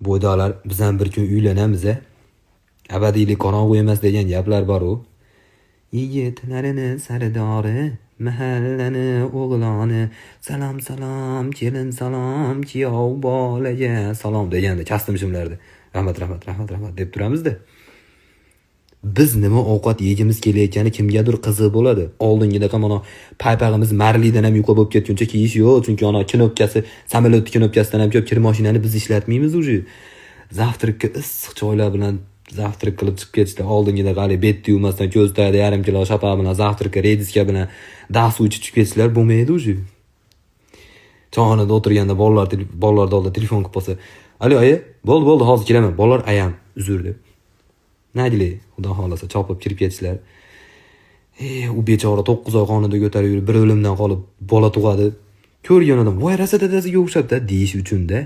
Boydalar bizdan bir kun uylanamiz a. Abadiylik qorong'u emas degan gaplar bor-u. Yigitlarini sardori, mahallani o'g'loni, salom salom, kelin salom, kuyov bolaga salom deganda kastim shimlardi. Rahmat deb turamizda. Biz nima ovqat yeyimiz kelayotgani kimgadir qiziq bo'ladi. Oldingidaqa mana paypag'imiz marlidan ham yuqa bo'lib ketguncha kiyish yo'q, chunki ana knopkasi, samolyot knopkasidan ham ko'p kirmashinani biz ishlatmaymiz уже. Zavtrikka issiq choylar bilan zavtrik qilib chiqib ketishdi. Oldingida qali betni yuvmasdan ko'z tagida yarim kilo shapaq bilan zavtrikka rediska bilan dahsu ichib chiqib ketishlar bo'lmaydi уже. Choyxonada o'tirganda bolalar oldida telefon qilib qolsa, "Alo, aya, bo'ldi, hozir kelaman. Bolalar ayam, uzr" deb. Nadilar, xudo xolasa chopib kirib ketishlar. U bechora 9 oy qonida ko'tarib yurib, bir o'limdan qolib bola tug'adi. Ko'rgan odam, "Voy, rasadadasiga o'xshabdi" deyish uchun-da.